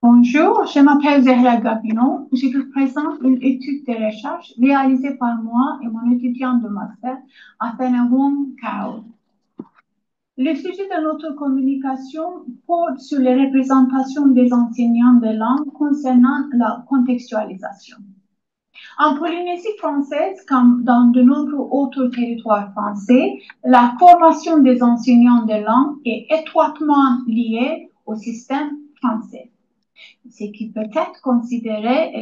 Bonjour, je m'appelle Zahra Gabino. Je vous présente une étude de recherche réalisée par moi et mon étudiant de master, Athena Wong Kao. Le sujet de notre communication porte sur les représentations des enseignants de langue concernant la contextualisation. En Polynésie française, comme dans de nombreux autres territoires français, la formation des enseignants de langue est étroitement liée au système français. Ce qui peut être considéré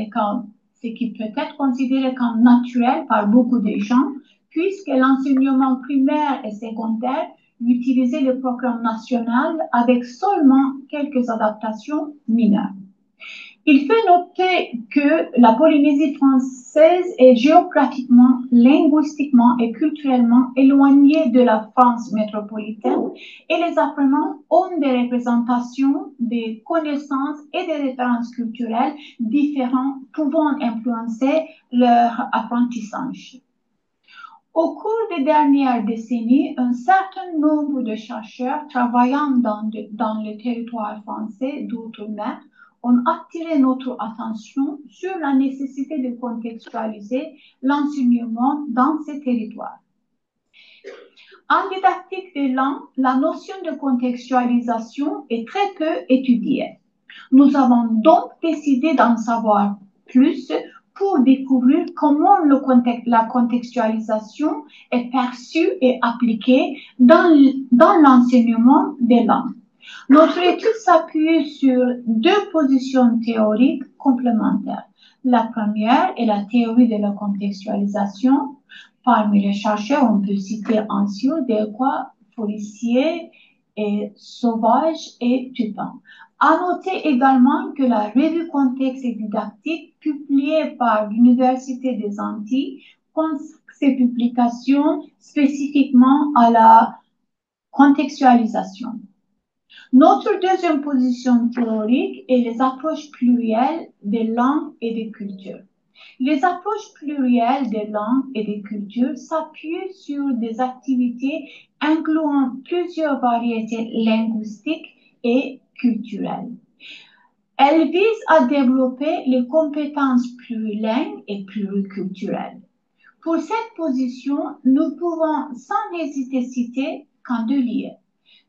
comme naturel par beaucoup de gens, puisque l'enseignement primaire et secondaire utilisait le programme national avec seulement quelques adaptations mineures. Il faut noter que la Polynésie française est géographiquement, linguistiquement et culturellement éloignée de la France métropolitaine et les apprenants ont des représentations, des connaissances et des références culturelles différentes pouvant influencer leur apprentissage. Au cours des dernières décennies, un certain nombre de chercheurs travaillant dans le territoire français d'outre-mer ont attiré notre attention sur la nécessité de contextualiser l'enseignement dans ces territoires. En didactique des langues, la notion de contextualisation est très peu étudiée. Nous avons donc décidé d'en savoir plus pour découvrir comment la contextualisation est perçue et appliquée dans l'enseignement des langues. Notre étude s'appuie sur deux positions théoriques complémentaires. La première est la théorie de la contextualisation. Parmi les chercheurs, on peut citer Ansiaux, Delacroix, Forissier, et Sauvage et Tupin. À noter également que la revue Contexte et Didactique, publiée par l'Université des Antilles, consacre ses publications spécifiquement à la contextualisation. Notre deuxième position théorique est les approches plurielles des langues et des cultures. Les approches plurielles des langues et des cultures s'appuient sur des activités incluant plusieurs variétés linguistiques et culturelles. Elles visent à développer les compétences plurilingues et pluriculturelles. Pour cette position, nous pouvons sans hésiter citer Candelier.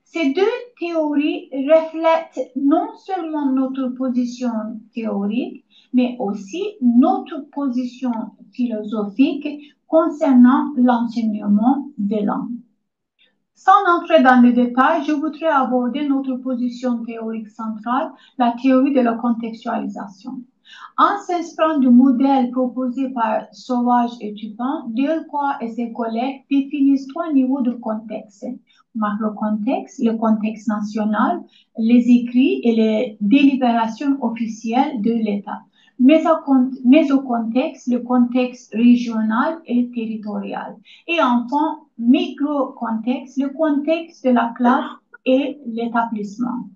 Ces deux théories reflètent non seulement notre position théorique, mais aussi notre position philosophique concernant l'enseignement des langues. Sans entrer dans le détail, je voudrais aborder notre position théorique centrale, la théorie de la contextualisation. En s'inspirant du modèle proposé par Sauvage et Tupin, Delacroix et ses collègues définissent trois niveaux de contexte. Macrocontexte, le contexte national, les écrits et les délibérations officielles de l'État. Mésocontexte, le contexte régional et territorial. Et enfin, microcontexte, le contexte de la classe et l'établissement.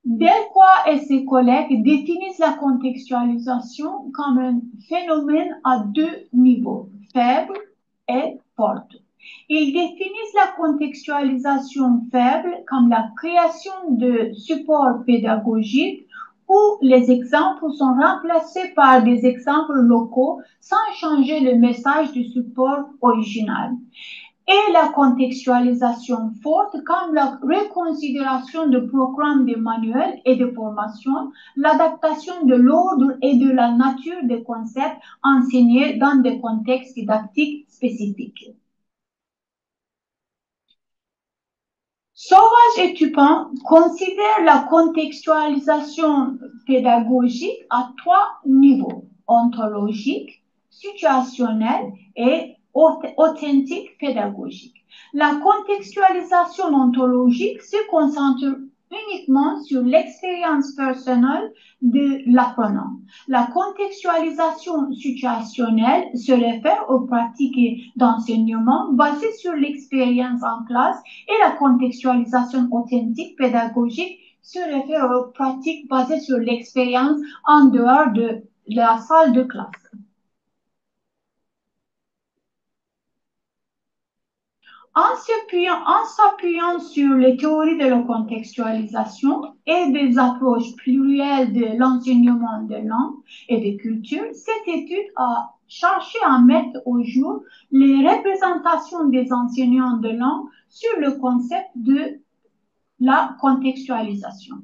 Delacroix et ses collègues définissent la contextualisation comme un phénomène à deux niveaux, faible et fort. Ils définissent la contextualisation faible comme la création de supports pédagogiques où les exemples sont remplacés par des exemples locaux sans changer le message du support original. Et la contextualisation forte comme la reconsidération de programmes de manuels et de formation, l'adaptation de l'ordre et de la nature des concepts enseignés dans des contextes didactiques spécifiques. Sauvage et Tupin considèrent la contextualisation pédagogique à trois niveaux, ontologique, situationnel et authentique pédagogique. La contextualisation ontologique se concentre uniquement sur l'expérience personnelle de l'apprenant. La contextualisation situationnelle se réfère aux pratiques d'enseignement basées sur l'expérience en classe et la contextualisation authentique pédagogique se réfère aux pratiques basées sur l'expérience en dehors de la salle de classe. En s'appuyant sur les théories de la contextualisation et des approches plurielles de l'enseignement de langue et de culture, cette étude a cherché à mettre au jour les représentations des enseignants de langue sur le concept de la contextualisation.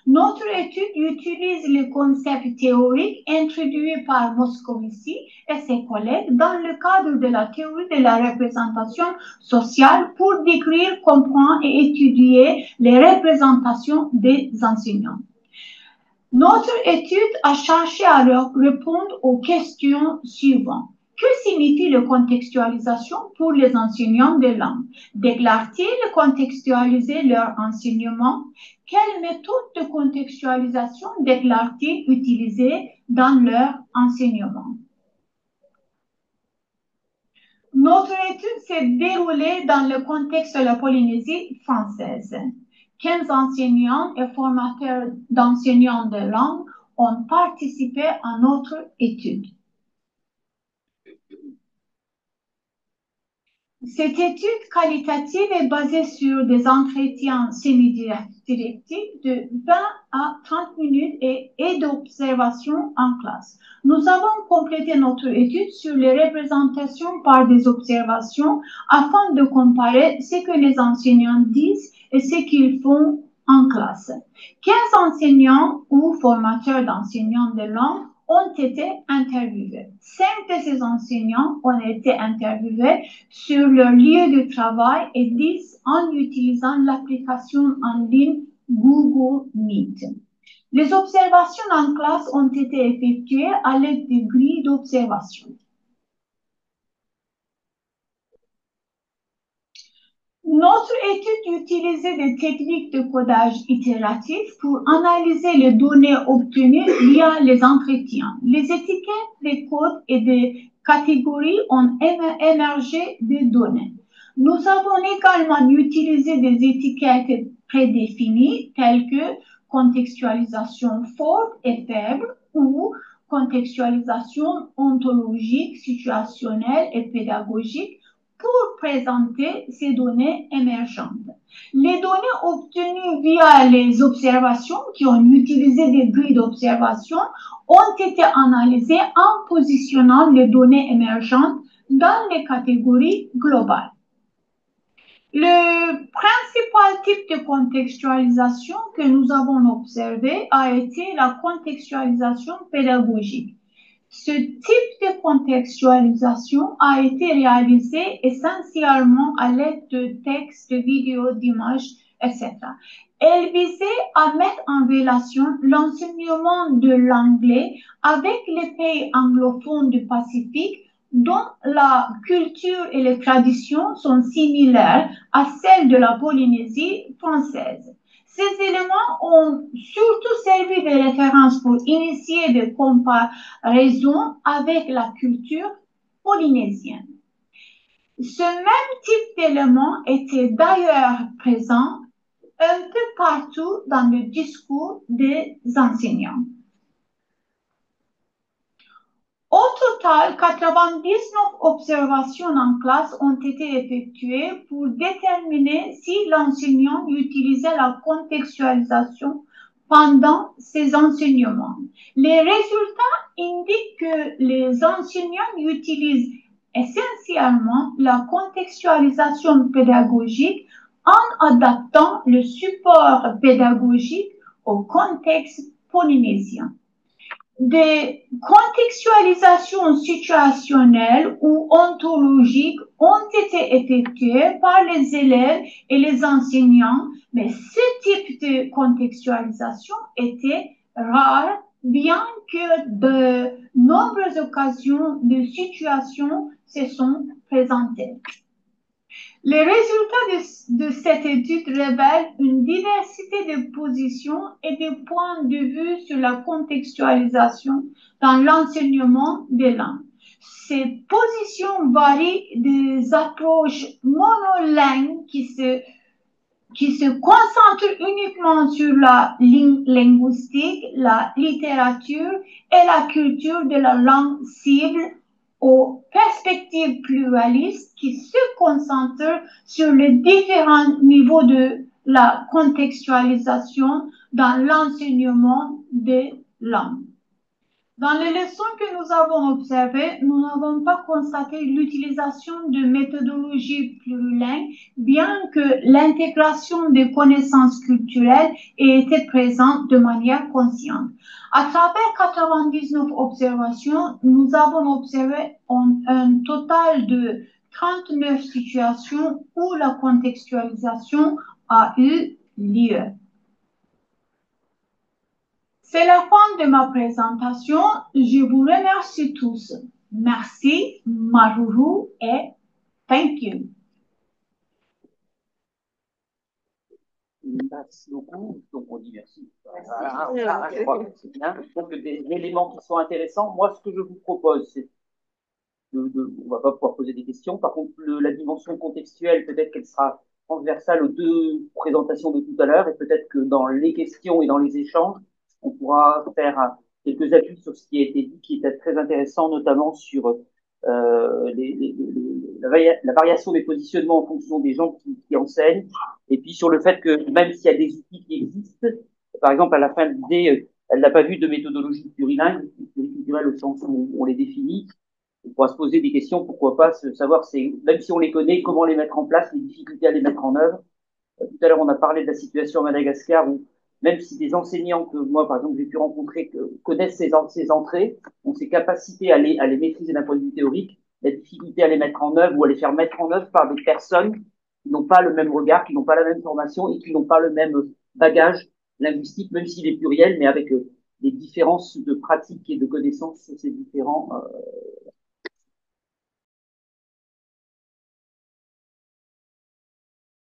Notre étude utilise les concepts théoriques introduits par Moscovici et ses collègues dans le cadre de la théorie de la représentation sociale pour décrire, comprendre et étudier les représentations des enseignants. Notre étude a cherché à répondre aux questions suivantes. Que signifie la contextualisation pour les enseignants de langue? Déclarent-ils contextualiser leur enseignement? Quelle méthode de contextualisation déclarent-ils utiliser dans leur enseignement? Notre étude s'est déroulée dans le contexte de la Polynésie française. 15 enseignants et formateurs d'enseignants de langue ont participé à notre étude. Cette étude qualitative est basée sur des entretiens semi-directifs de 20 à 30 minutes et d'observation en classe. Nous avons complété notre étude sur les représentations par des observations afin de comparer ce que les enseignants disent et ce qu'ils font en classe. 15 enseignants ou formateurs d'enseignants de langue ont été interviewés. 5 de ces enseignants ont été interviewés sur leur lieu de travail et 10 en utilisant l'application en ligne Google Meet. Les observations en classe ont été effectuées à l'aide de grilles d'observation. Notre étude utilisait des techniques de codage itératif pour analyser les données obtenues via les entretiens. Les étiquettes, les codes et des catégories ont émergé des données. Nous avons également utilisé des étiquettes prédéfinies telles que contextualisation forte et faible ou contextualisation ontologique, situationnelle et pédagogique pour présenter ces données émergentes. Les données obtenues via les observations qui ont utilisé des grilles d'observation ont été analysées en positionnant les données émergentes dans les catégories globales. Le principal type de contextualisation que nous avons observé a été la contextualisation pédagogique. Ce type de contextualisation a été réalisé essentiellement à l'aide de textes, de vidéos, d'images, etc. Elle visait à mettre en relation l'enseignement de l'anglais avec les pays anglophones du Pacifique dont la culture et les traditions sont similaires à celles de la Polynésie française. Ces éléments ont surtout servi de référence pour initier des comparaisons avec la culture polynésienne. Ce même type d'éléments était d'ailleurs présent un peu partout dans le discours des enseignants. Au total, 99 observations en classe ont été effectuées pour déterminer si l'enseignant utilisait la contextualisation pendant ses enseignements. Les résultats indiquent que les enseignants utilisent essentiellement la contextualisation pédagogique en adaptant le support pédagogique au contexte polynésien. Des contextualisations situationnelles ou ontologiques ont été effectuées par les élèves et les enseignants, mais ce type de contextualisation était rare, bien que de nombreuses occasions de situations se sont présentées. Les résultats de cette étude révèlent une diversité de positions et de points de vue sur la contextualisation dans l'enseignement des langues. Ces positions varient des approches monolingues qui se concentrent uniquement sur la linguistique, la littérature et la culture de la langue cible, aux perspectives pluralistes qui se concentrent sur les différents niveaux de la contextualisation dans l'enseignement des langues. Dans les leçons que nous avons observées, nous n'avons pas constaté l'utilisation de méthodologies plurilingues, bien que l'intégration des connaissances culturelles ait été présente de manière consciente. À travers 99 observations, nous avons observé un total de 39 situations où la contextualisation a eu lieu. C'est la fin de ma présentation. Je vous remercie tous. Merci, Maruru, et thank you. Merci beaucoup. Donc, on dit merci. Voilà, je crois que c'est bien. Donc, des éléments qui sont intéressants. Moi, ce que je vous propose, c'est on va pas pouvoir poser des questions. Par contre, la dimension contextuelle, peut-être qu'elle sera transversale aux deux présentations de tout à l'heure, et peut-être que dans les questions et dans les échanges, on pourra faire quelques appuis sur ce qui a été dit, qui est très intéressant, notamment sur la variation des positionnements en fonction des gens qui enseignent, et puis sur le fait que même s'il y a des outils qui existent, par exemple, à la fin de l'idée, elle n'a pas vu de méthodologie plurilingue, pluriculturelle au sens où on les définit. On pourra se poser des questions, pourquoi pas savoir, même si on les connaît, comment les mettre en place, les difficultés à les mettre en œuvre. Tout à l'heure, on a parlé de la situation à Madagascar où même si des enseignants que moi, par exemple, j'ai pu rencontrer, connaissent ces entrées, ont ces capacités à les maîtriser d'un point de vue théorique, la difficulté à les mettre en œuvre ou à les faire mettre en œuvre par des personnes qui n'ont pas le même regard, qui n'ont pas la même formation et qui n'ont pas le même bagage linguistique, même s'il est pluriel, mais avec des différences de pratique et de connaissances sur ces différents